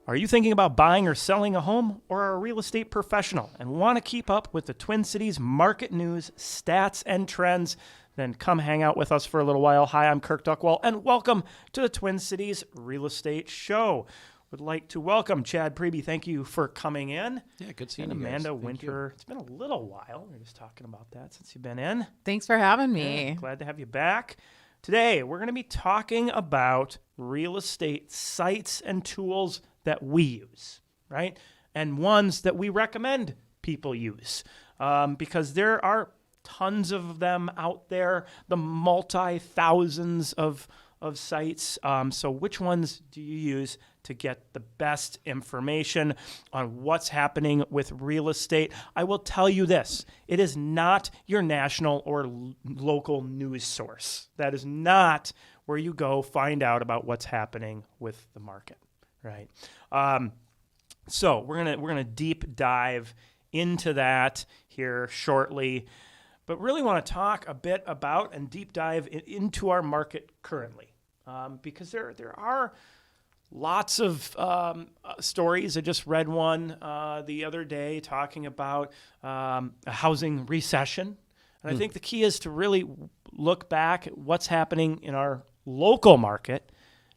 Are you thinking about buying or selling a home, or are a real estate professional and want to keep up with the Twin Cities market news, stats, and trends? Then come hang out with us for a little while. Hi, I'm Kirk Duckwall, and welcome to the Twin Cities Real Estate Show. Would like to welcome Chad Priebe. Thank you for coming in. Yeah, good seeing you guys. Amanda Winterer. It's been a little while. We were just talking about that since you've been in. Thanks for having me. Yeah, glad to have you back. Today, we're going to be talking about real estate sites and tools that we use, right? And ones that we recommend people use, because there are tons of them out there, the multi-thousands of sites. So which ones do you use to get the best information on what's happening with real estate? I will tell you this. It is not your national or local news source. That is not where you go find out about what's happening with the market, right? So we're gonna deep dive into that here shortly, but really want to talk a bit about and deep dive into our market currently, because there are lots of stories. I just read one the other day talking about a housing recession. And I think the key is to really look back at what's happening in our local market,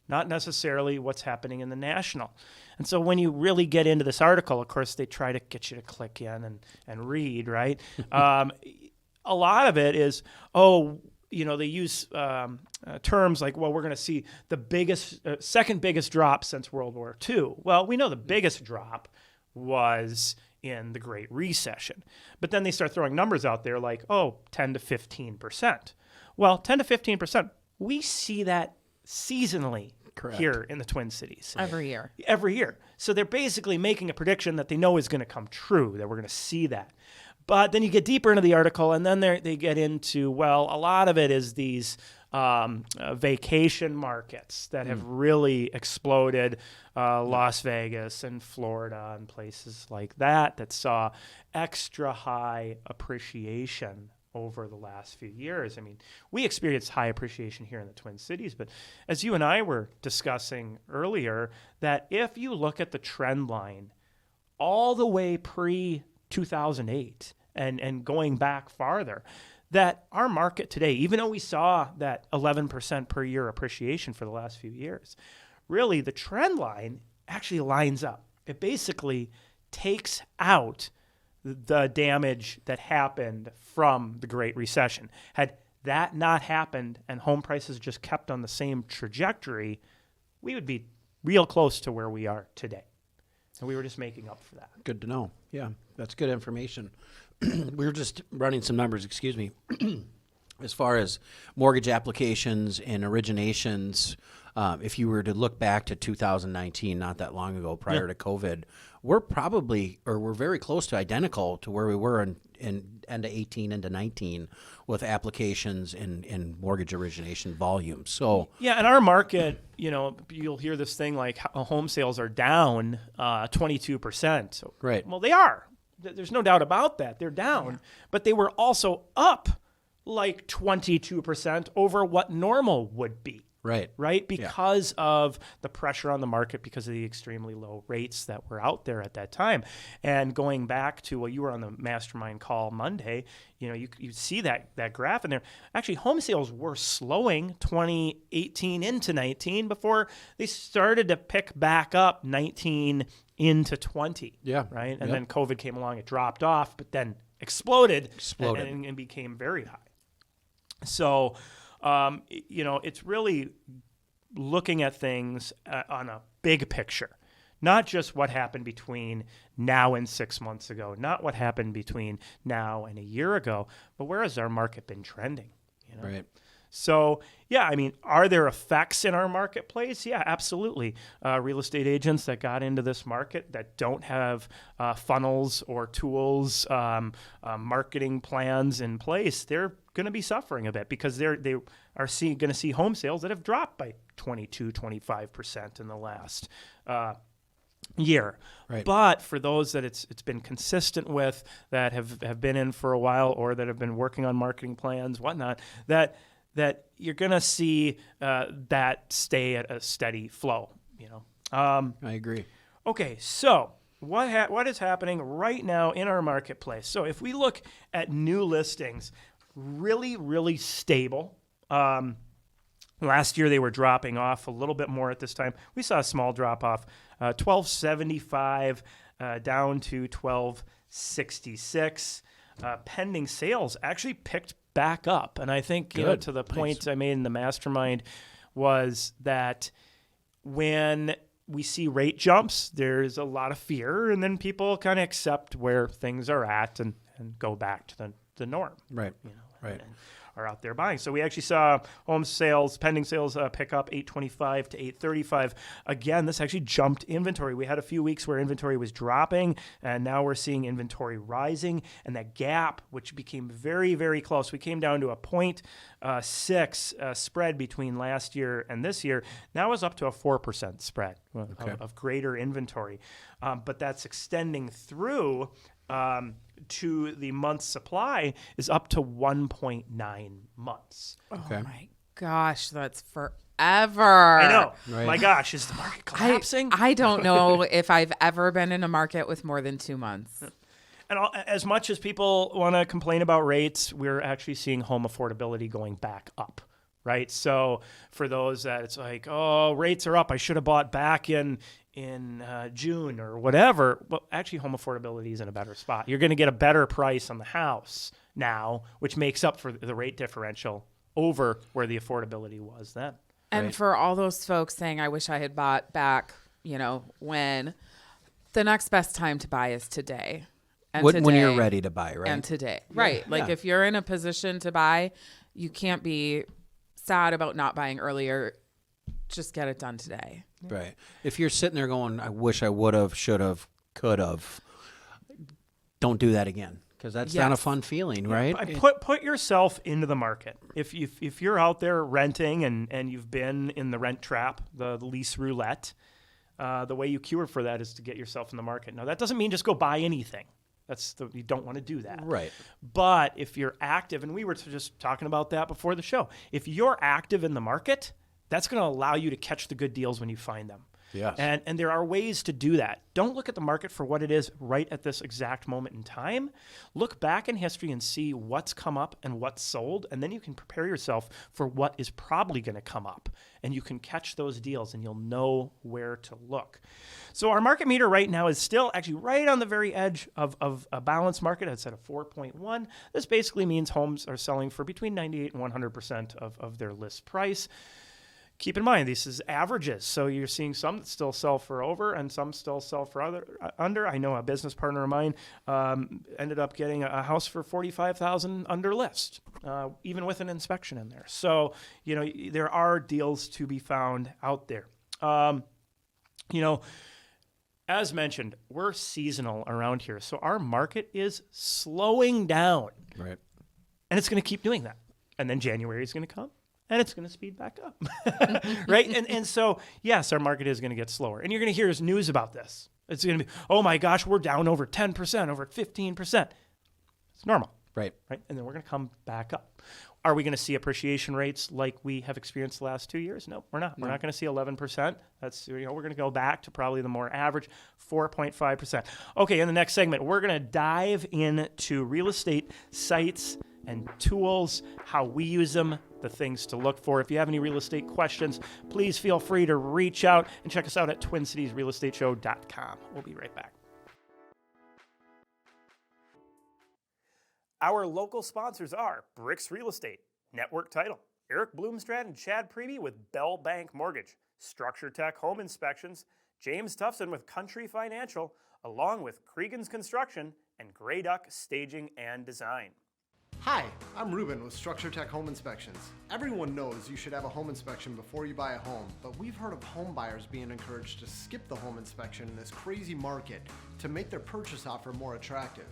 not necessarily what's happening in the national. And so when you really get into this article, of course, they try to get you to click in and read, right? A lot of it is, they use terms like, well, we're going to see the biggest, second biggest drop since World War II. Well, we know the biggest drop was in the Great Recession. But then they start throwing numbers out there like, 10 to 15%. Well, 10 to 15%, we see that seasonally. Correct. Here in the Twin Cities. Every year. Every year. So they're basically making a prediction that they know is going to come true, that we're going to see that. But then you get deeper into the article, and then they get into, well, a lot of it is these vacation markets that have really exploded, Las Vegas and Florida and places like that saw extra high appreciation over the last few years. I mean, we experienced high appreciation here in the Twin Cities, but as you and I were discussing earlier, that if you look at the trend line all the way pre-2008 and going back farther, that our market today, even though we saw that 11% per year appreciation for the last few years, really the trend line actually lines up. It basically takes out the damage that happened from the Great Recession. Had that not happened and home prices just kept on the same trajectory, we would be real close to where we are today. And we were just making up for that. Good to know. Yeah, that's good information. We were just running some numbers, as far as mortgage applications and originations. If you were to look back to 2019, not that long ago, prior to COVID, we're very close to identical to where we were in end of 18 into 19 with applications and mortgage origination volume. So yeah, in our market, you'll hear this thing like home sales are down 22%. So, right. Well, they are. There's no doubt about that. They're down, but they were also up like 22% over what normal would be. Right? Because of the pressure on the market, because of the extremely low rates that were out there at that time. And going back to, you were on the mastermind call Monday, you see that graph in there. Actually, home sales were slowing 2018 into 19 before they started to pick back up 19 into 20. Yeah. Right? And then COVID came along, it dropped off, but then exploded. And became very high. So, it's really looking at things on a big picture, not just what happened between now and 6 months ago, not what happened between now and a year ago, but where has our market been trending? Right. So, are there effects in our marketplace? Yeah, absolutely. Real estate agents that got into this market that don't have funnels or tools, marketing plans in place, they're going to be suffering a bit because they are going to see home sales that have dropped by 25% in the last year. Right. But for those that it's been consistent with, that have been in for a while or that have been working on marketing plans, whatnot, that you're going to see that stay at a steady flow. I agree. Okay, so what is happening right now in our marketplace? So if we look at new listings, really, really stable. Last year they were dropping off a little bit more at this time. We saw a small drop off, 1275 down to 1266. Pending sales actually picked back up, and I think to the point I made in the mastermind was that when we see rate jumps, there's a lot of fear, and then people kind of accept where things are at and go back to the norm. Right. Right. And are out there buying. So we actually saw home sales, pending sales pick up 825 to 835. Again, this actually jumped inventory. We had a few weeks where inventory was dropping, and now we're seeing inventory rising. And that gap, which became very, very close, we came down to a 0.6 spread between last year and this year, now is up to a 4% spread of greater inventory. But that's extending through to the month's supply is up to 1.9 months. Okay. Oh my gosh, that's forever. I know. Right. My gosh, is the market collapsing? I don't know if I've ever been in a market with more than 2 months. And as much as people want to complain about rates, we're actually seeing home affordability going back up. Right. So for those that it's like, oh, rates are up, I should have bought back in June or whatever. Well, actually, home affordability is in a better spot. You're going to get a better price on the house now, which makes up for the rate differential over where the affordability was then. And for all those folks saying, I wish I had bought back, when the next best time to buy is today. And when you're ready to buy, right? And today. Right. Like if you're in a position to buy, you can't be sad about not buying earlier. Just get it done today. Right. If you're sitting there going, I wish I would have, should have, could have, don't do that again, because that's not a fun feeling, right? Put yourself into the market. If you're out there renting and you've been in the rent trap, the lease roulette, the way you cure for that is to get yourself in the market. Now, that doesn't mean just go buy anything. You don't want to do that. Right. But if you're active, and we were just talking about that before the show, if you're active in the market, that's going to allow you to catch the good deals when you find them. Yes. And there are ways to do that. Don't look at the market for what it is right at this exact moment in time. Look back in history and see what's come up and what's sold, and then you can prepare yourself for what is probably going to come up. And you can catch those deals, and you'll know where to look. So our market meter right now is still actually right on the very edge of a balanced market. It's at a 4.1. This basically means homes are selling for between 98 and 100% of their list price. Keep in mind, this is averages. So you're seeing some that still sell for over and some still sell for under. I know a business partner of mine ended up getting a house for $45,000 under list, even with an inspection in there. So, there are deals to be found out there. As mentioned, we're seasonal around here. So our market is slowing down. Right. And it's going to keep doing that. And then January is going to come. And it's going to speed back up, right? And so, yes, our market is going to get slower. And you're going to hear news about this. It's going to be, oh my gosh, we're down over 10%, over 15%. It's normal, right? And then we're going to come back up. Are we going to see appreciation rates like we have experienced the last 2 years? No, we're not. No. We're not going to see 11%. That's, we're going to go back to probably the more average 4.5%. Okay, in the next segment, we're going to dive into real estate sites and tools, how we use them, the things to look for. If you have any real estate questions, please feel free to reach out and check us out at TwinCitiesRealEstateShow.com. We'll be right back. Our local sponsors are BRIX Real Estate, Network Title, Eric Bloomstrad and Chad Priebe with Bell Bank Mortgage, Structure Tech Home Inspections, James Tufson with Country Financial, along with Cregan's Construction and Grey Duck Staging and Design. Hi, I'm Ruben with Structure Tech Home Inspections. Everyone knows you should have a home inspection before you buy a home, but we've heard of home buyers being encouraged to skip the home inspection in this crazy market to make their purchase offer more attractive.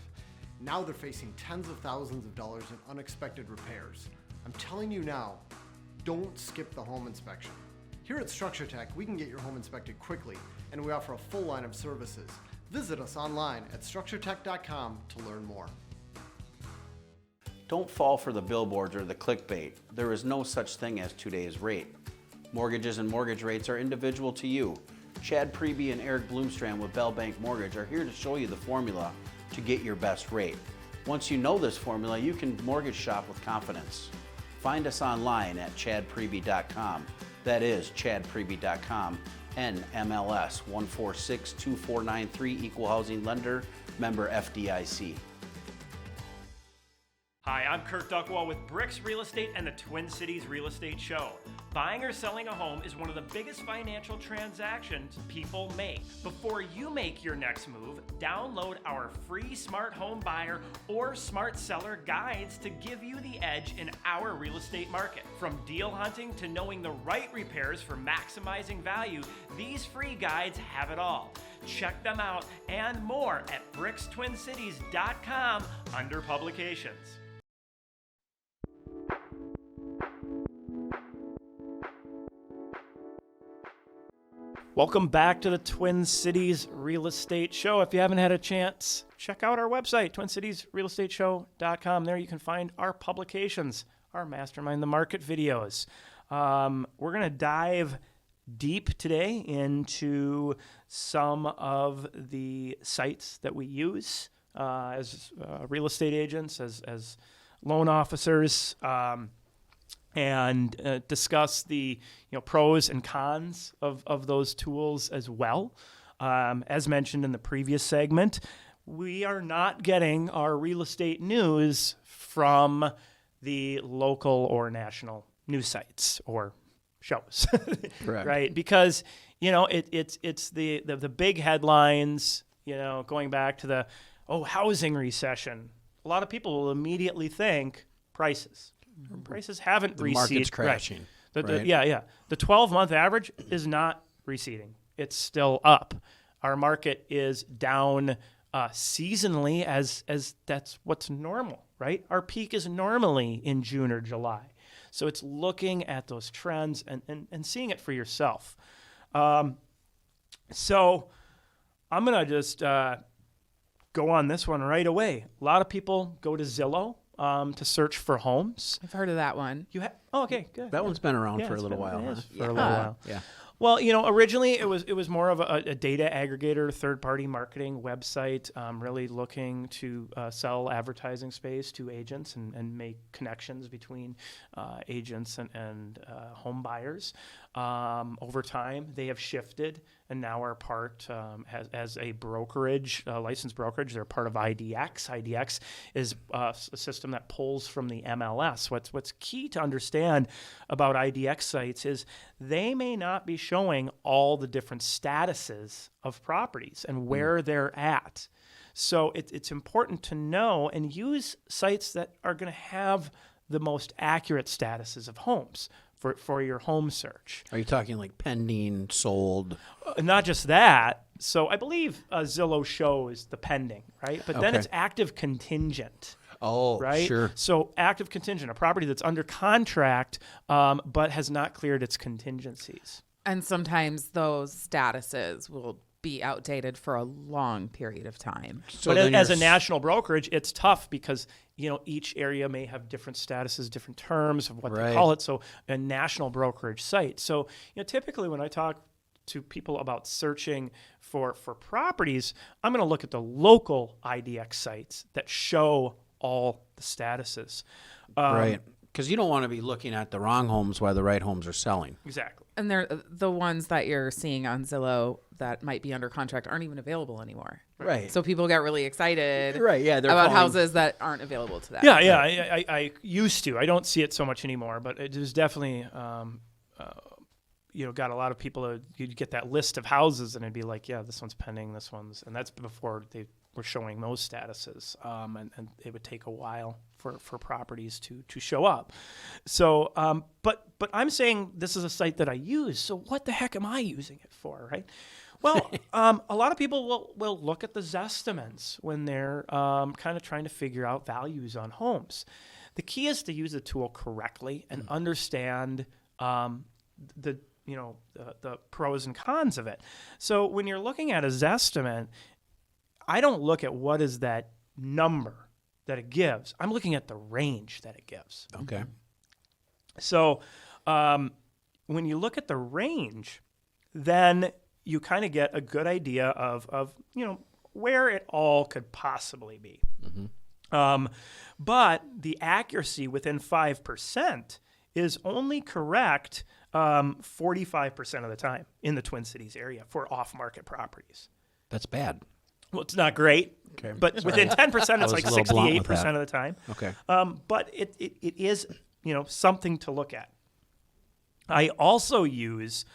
Now they're facing tens of thousands of dollars in unexpected repairs. I'm telling you now, don't skip the home inspection. Here at Structure Tech, we can get your home inspected quickly, and we offer a full line of services. Visit us online at structuretech.com to learn more. Don't fall for the billboards or the clickbait. There is no such thing as today's rate. Mortgages and mortgage rates are individual to you. Chad Priebe and Eric Bloomstrand with Bell Bank Mortgage are here to show you the formula to get your best rate. Once you know this formula, you can mortgage shop with confidence. Find us online at chadpriebe.com. That is chadpriebe.com. NMLS 1462493, Equal Housing Lender, member FDIC. Hi, I'm Kirk Duckwall with BRIX Real Estate and the Twin Cities Real Estate Show. Buying or selling a home is one of the biggest financial transactions people make. Before you make your next move, download our free Smart Home Buyer or Smart Seller guides to give you the edge in our real estate market. From deal hunting to knowing the right repairs for maximizing value, these free guides have it all. Check them out and more at BRIXTwinCities.com under publications. Welcome back to the Twin Cities Real Estate Show. If you haven't had a chance, check out our website, TwinCitiesRealEstateShow.com. There you can find our publications, our Mastermind the Market videos. We're going to dive deep today into some of the sites that we use as real estate agents, as loan officers, and discuss the pros and cons of those tools as well. As mentioned in the previous segment, we are not getting our real estate news from the local or national news sites or shows. Correct. Right? Because it's the big headlines, going back to the housing recession. A lot of people will immediately think prices. Prices haven't receded. The market's crashing. Right. The 12-month average is not receding. It's still up. Our market is down seasonally as that's what's normal, right? Our peak is normally in June or July. So it's looking at those trends and seeing it for yourself. So I'm going to just go on this one right away. A lot of people go to Zillow to search for homes. I've heard of that one. Okay, good. That one's been around for a little while. For Huh? a little while. Yeah. Well, originally it was more of a data aggregator, third-party marketing website, really looking to sell advertising space to agents and make connections between agents and home buyers. Over time, they have shifted and now are part as a brokerage, licensed brokerage. They're part of IDX. IDX is a system that pulls from the MLS. What's key to understand about IDX sites is they may not be showing all the different statuses of properties and where they're at. So it's important to know and use sites that are going to have the most accurate statuses of homes for your home search. Are you talking like pending, sold? Not just that. So I believe Zillow shows the pending, right? But then Okay. it's active contingent. Oh, Right? sure. So active contingent, a property that's under contract but has not cleared its contingencies. And sometimes those statuses will be outdated for a long period of time. So But then as a you're national brokerage, it's tough because each area may have different statuses, different terms of what they Right. call it. So a national brokerage site. So typically when I talk to people about searching for properties, I'm going to look at the local IDX sites that show all the statuses. right. Because you don't want to be looking at the wrong homes while the right homes are selling. Exactly. And they're the ones that you're seeing on Zillow that might be under contract aren't even available anymore. Right. So people get really excited Right, yeah, they're about calling- houses that aren't available to them. Yeah. I used to. I don't see it so much anymore, but it was definitely, got a lot of people. You'd get that list of houses, and it'd be like, yeah, this one's pending, this one's, and that's before they were showing those statuses, and it would take a while for properties to show up. So, but I'm saying this is a site that I use. So what the heck am I using it for, right? Well, a lot of people will look at the Zestimans when they're kind of trying to figure out values on homes. The key is to use the tool correctly and understand the pros and cons of it. So when you're looking at a Zestimate, I don't look at what is that number that it gives. I'm looking at the range that it gives. Okay. So when you look at the range, then you kind of get a good idea of where it all could possibly be. But the accuracy within 5% is only correct 45% of the time in the Twin Cities area for off-market properties. That's bad. Well, it's not great, Okay. but within 10%, it's like a little blunt with 68% that. of the time. Okay. But it is, something to look at. I also use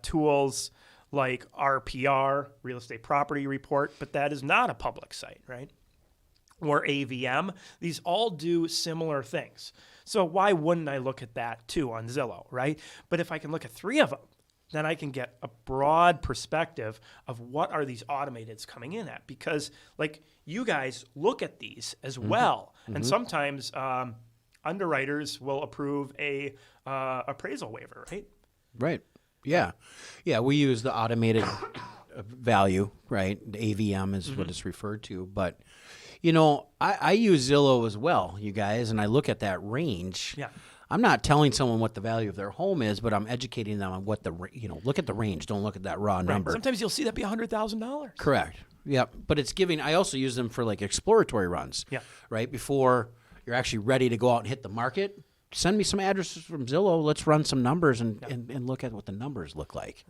tools like RPR, Real Estate Property Report, but that is not a public site, right? Or AVM. These all do similar things. So why wouldn't I look at that too on Zillow, right? But if I can look at 3 of them, then I can get a broad perspective of what are these automateds coming in at. Because like you guys look at these as well. And sometimes underwriters will approve a appraisal waiver, right? Right. Yeah. Yeah, we use the automated value, right? The AVM is what it's referred to. But, I use Zillow as well, you guys, and I look at that range. Yeah. I'm not telling someone what the value of their home is, but I'm educating them on what look at the range. Don't look at that raw number. Sometimes you'll see that be $100,000. Correct. Yeah. But it's I also use them for like exploratory runs. Yeah. Right? Before you're actually ready to go out and hit the market, send me some addresses from Zillow. Let's run some numbers and look at what the numbers look like.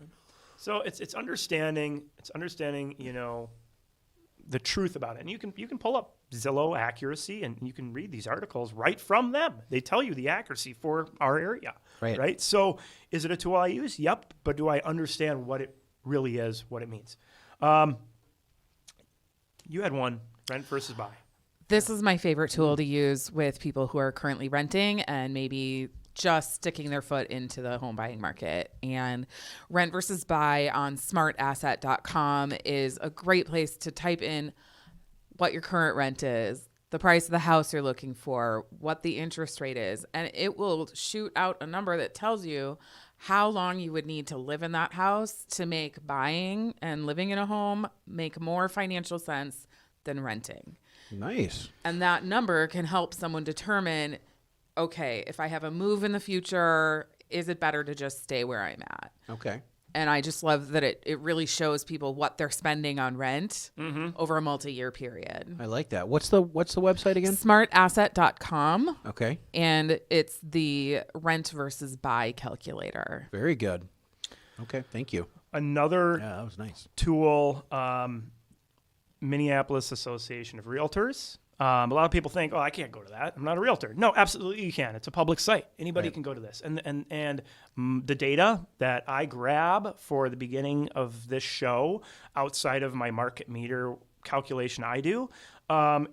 So it's understanding, the truth about it. And you can pull up Zillow accuracy and you can read these articles right from them. They tell you the accuracy for our area. Right? So is it a tool I use? Yep. But do I understand what it really is, what it means? You had one, rent versus buy. This is my favorite tool to use with people who are currently renting and maybe just sticking their foot into the home buying market. And rent versus buy on smartasset.com is a great place to type in what your current rent is, the price of the house you're looking for, what the interest rate is, and it will shoot out a number that tells you how long you would need to live in that house to make buying and living in a home make more financial sense than renting. Nice. And that number can help someone determine, okay, if I have a move in the future, is it better to just stay where I'm at? Okay. And I just love that it really shows people what they're spending on rent over a multi-year period. I like that. What's the website again? Smartasset.com. Okay. And it's the rent versus buy calculator. Very good. Okay. Thank you. Another that was nice. tool, Minneapolis Association of Realtors. A lot of people think, I can't go to that. I'm not a realtor. No, absolutely you can. It's a public site. Anybody can go to this. And the data that I grab for the beginning of this show, outside of my market meter calculation I do,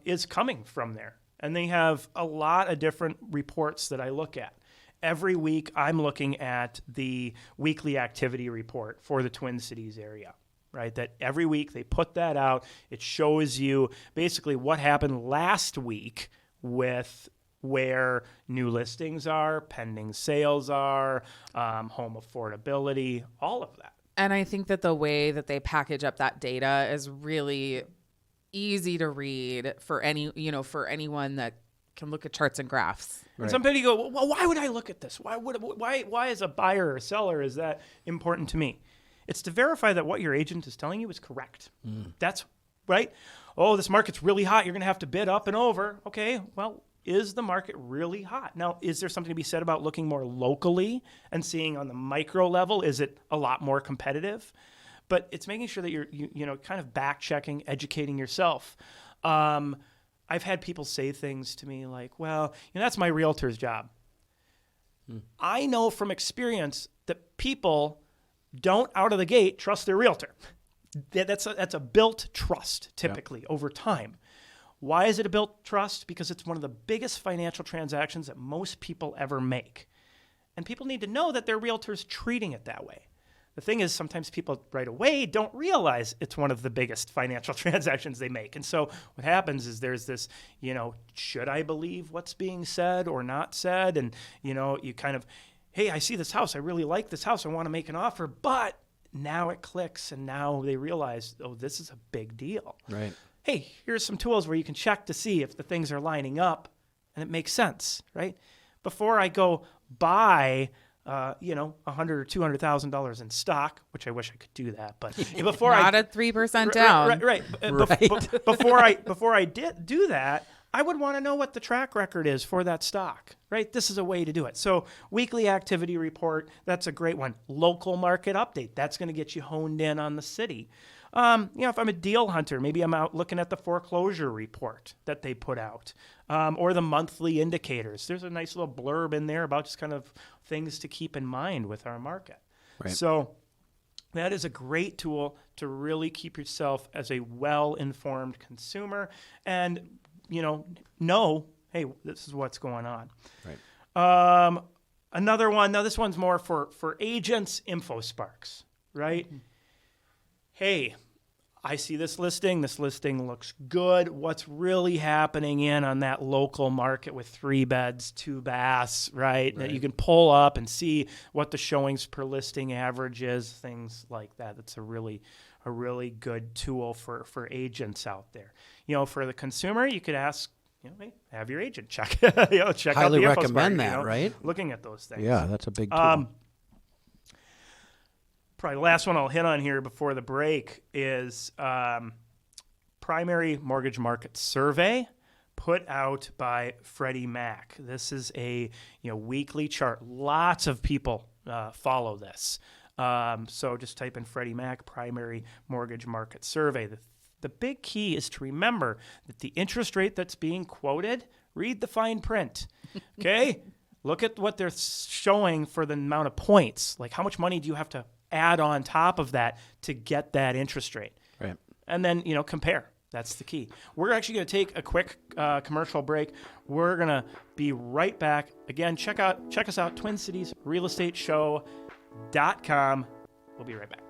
is coming from there. And they have a lot of different reports that I look at. Every week, I'm looking at the weekly activity report for the Twin Cities area. Right, that every week they put that out. It shows you basically what happened last week with where new listings are, pending sales are, home affordability, all of that. And I think that the way that they package up that data is really easy to read for anyone that can look at charts and graphs. Right. And somebody go, well, why would I look at this? Why as a buyer or seller is that important to me? It's to verify that what your agent is telling you is correct. That's right. Oh, this market's really hot. You're going to have to bid up and over. Okay, well, is the market really hot? Now, is there something to be said about looking more locally and seeing on the micro level, is it a lot more competitive? But it's making sure that you're kind of back checking, educating yourself. I've had people say things to me like, well, that's my realtor's job. I know from experience that people don't out of the gate trust their realtor. That's a built trust typically over time. Why is it a built trust? Because it's one of the biggest financial transactions that most people ever make. And people need to know that their realtor's treating it that way. The thing is, sometimes people right away don't realize it's one of the biggest financial transactions they make. And so what happens is there's this, should I believe what's being said or not said? And, you kind of, hey, I see this house. I really like this house. I want to make an offer. But now it clicks, and now they realize, this is a big deal. Right. Hey, here's some tools where you can check to see if the things are lining up, and it makes sense, right? Before I go buy $100,000 or $200,000 in stock, which I wish I could do that, but before Not at 3% down. Right. Before I did do that, I would want to know what the track record is for that stock, right? This is a way to do it. So weekly activity report, that's a great one. Local market update, that's going to get you honed in on the city. If I'm a deal hunter, maybe I'm out looking at the foreclosure report that they put out, or the monthly indicators. There's a nice little blurb in there about just kind of things to keep in mind with our market. Right. So that is a great tool to really keep yourself as a well-informed consumer and, know, hey, this is what's going on. Right. Another one, now this one's more for agents, InfoSparks, right? Mm-hmm. Hey, I see this listing. This listing looks good. What's really happening on that local market with 3 beds, 2 baths, right? That you can pull up and see what the showings per listing average is, things like that. That's a really good tool for agents out there. For the consumer, you could ask, hey, have your agent check check Highly out the recommend InfoSpark, that, right? Looking at those things. Yeah, that's a big tool. Probably the last one I'll hit on here before the break is Primary Mortgage Market Survey put out by Freddie Mac. This is a weekly chart. Lots of people follow this. So just type in Freddie Mac Primary Mortgage Market Survey. The big key is to remember that the interest rate that's being quoted, read the fine print, okay? Look at what they're showing for the amount of points. Like how much money do you have to add on top of that to get that interest rate? Right. And then, compare. That's the key. We're actually going to take a quick commercial break. We're going to be right back. Again, check us out, TwinCitiesRealEstateShow.com. We'll be right back.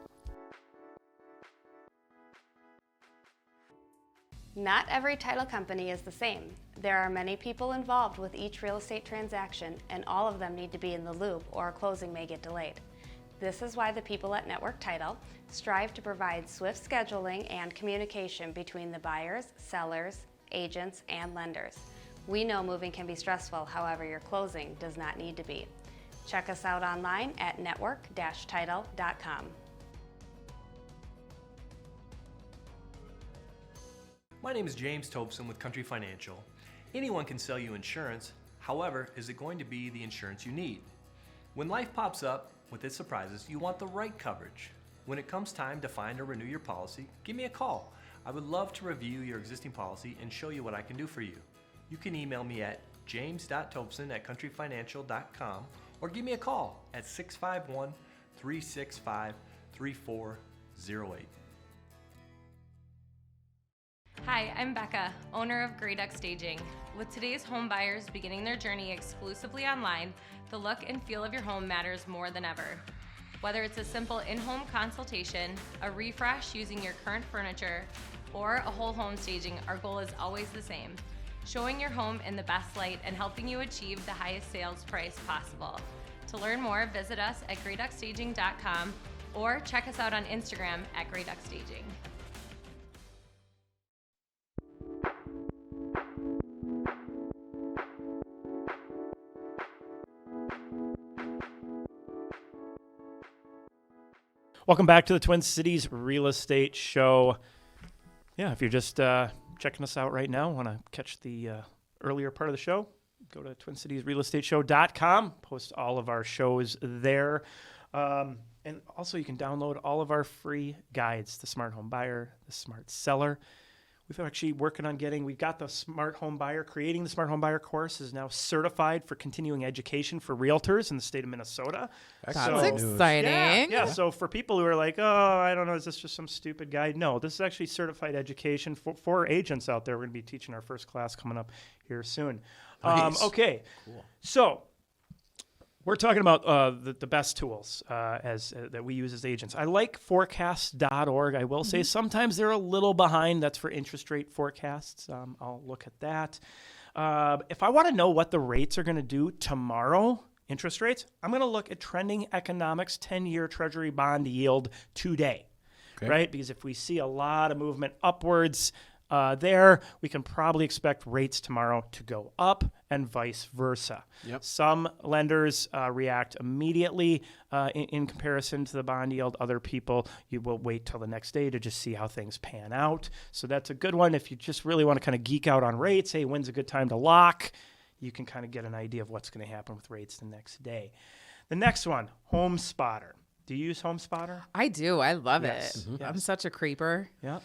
Not every title company is the same. There are many people involved with each real estate transaction, and all of them need to be in the loop or a closing may get delayed. This is why the people at Network Title strive to provide swift scheduling and communication between the buyers, sellers, agents, and lenders. We know moving can be stressful, however, your closing does not need to be. Check us out online at network-title.com. My name is James Tobson with Country Financial. Anyone can sell you insurance. However, is it going to be the insurance you need? When life pops up with its surprises, you want the right coverage. When it comes time to find or renew your policy, give me a call. I would love to review your existing policy and show you what I can do for you. You can email me at james.tobson@countryfinancial.com or give me a call at 651-365-3408. Hi, I'm Becca, owner of Grey Duck Staging. With today's home buyers beginning their journey exclusively online, the look and feel of your home matters more than ever. Whether it's a simple in-home consultation, a refresh using your current furniture, or a whole home staging, our goal is always the same: showing your home in the best light and helping you achieve the highest sales price possible. To learn more, visit us at greyduckstaging.com or check us out on Instagram at greyduckstaging. Welcome back to the Twin Cities Real Estate Show. Yeah, if you're just checking us out right now, want to catch the earlier part of the show, go to TwinCitiesRealEstateShow.com, post all of our shows there. And also you can download all of our free guides, the Smart Home Buyer, the Smart Seller. We've actually working on we've got the Smart Home Buyer, creating the Smart Home Buyer course is now certified for continuing education for realtors in the state of Minnesota. That's exciting. Yeah. So for people who are like, oh, I don't know, is this just some stupid guide? No, this is actually certified education for agents out there. We're going to be teaching our first class coming up here soon. Nice. Okay. Cool. So we're talking about the best tools that we use as agents. I like forecasts.org. I will say sometimes they're a little behind. That's for interest rate forecasts. I'll look at that. If I want to know what the rates are going to do tomorrow, interest rates, I'm going to look at Trending Economics 10-year Treasury bond yield today, right? Because if we see a lot of movement upwards, there, we can probably expect rates tomorrow to go up and vice versa. Yep. Some lenders react immediately in comparison to the bond yield. Other people, you will wait till the next day to just see how things pan out. So that's a good one. If you just really want to kind of geek out on rates, hey, when's a good time to lock? You can kind of get an idea of what's going to happen with rates the next day. The next one, Home Spotter. Do you use Home Spotter? I do. I love Yes. it. Mhm. I'm Yes. such a creeper. Yeah.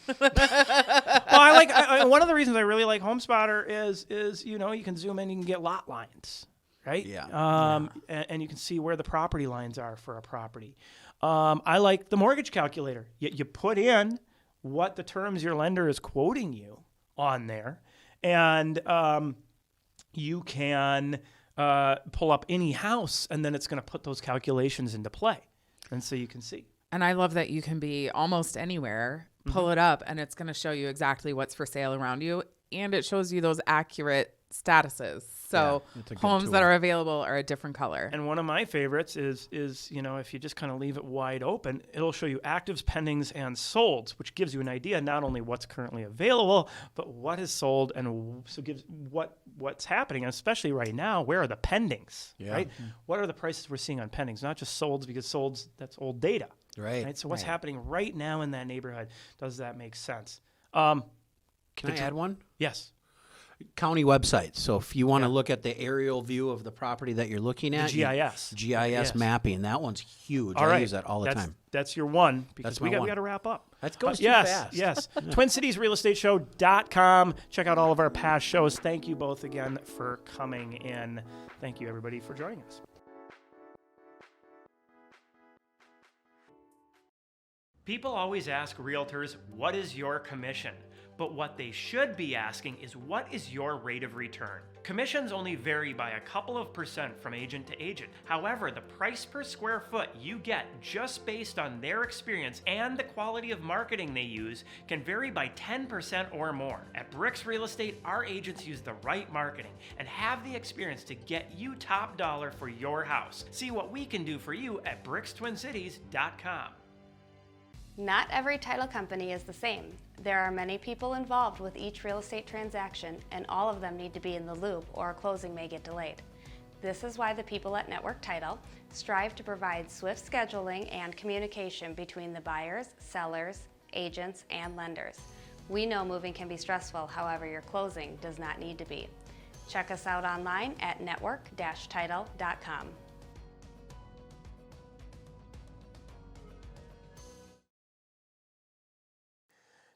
Well, one of the reasons I really like Home Spotter is you can zoom in, you can get lot lines, right? Yeah. And you can see where the property lines are for a property. I like the mortgage calculator. You put in what the terms your lender is quoting you on there, and you can pull up any house, and then it's going to put those calculations into play. And so you can see. And I love that you can be almost anywhere, pull it up, and it's going to show you exactly what's for sale around you. And it shows you those accurate statuses. So Yeah, it's a good homes tool. that are available are a different color. And one of my favorites is if you just kind of leave it wide open, it'll show you actives, pendings, and solds, which gives you an idea not only what's currently available, but what is sold, and so gives what's happening, and especially right now, where are the pendings, right? What are the prices we're seeing on pendings? Not just solds, because solds, that's old data. Right. So what's Right. happening right now in that neighborhood? Does that make sense? Can I add one? Yes. County websites. So if you want to look at the aerial view of the property that you're looking at, GIS. GIS Yes. mapping, that one's huge. All I right. use that all the time. That's your one, because That's we my got one. to wrap up. That goes too yes, fast. Yes. TwinCitiesRealEstateShow.com. Check out all of our past shows. Thank you both again for coming in. Thank you, everybody, for joining us. People always ask realtors, what is your commission? But what they should be asking is, what is your rate of return? Commissions only vary by a couple of % from agent to agent. However, the price per square foot you get just based on their experience and the quality of marketing they use can vary by 10% or more. At BRIX Real Estate, our agents use the right marketing and have the experience to get you top dollar for your house. See what we can do for you at BRIXTwinCities.com. Not every title company is the same. There are many people involved with each real estate transaction, and all of them need to be in the loop or a closing may get delayed. This is why the people at Network Title strive to provide swift scheduling and communication between the buyers, sellers, agents, and lenders. We know moving can be stressful, however, your closing does not need to be. Check us out online at network-title.com.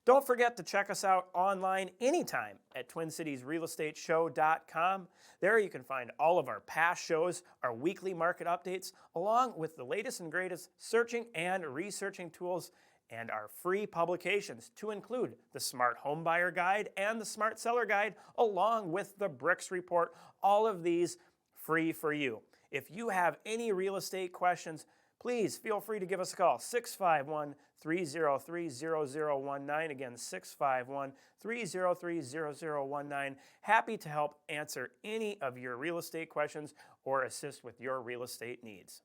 Don't forget to check us out online anytime at TwinCitiesRealEstateShow.com. There you can find all of our past shows, our weekly market updates, along with the latest and greatest searching and researching tools, and our free publications, to include the Smart Home Buyer Guide and the Smart Seller Guide, along with the BRIX Report. All of these free for you. If you have any real estate questions, please feel free to give us a call, 651-303-0019. Again, 651-303-0019. Happy to help answer any of your real estate questions or assist with your real estate needs.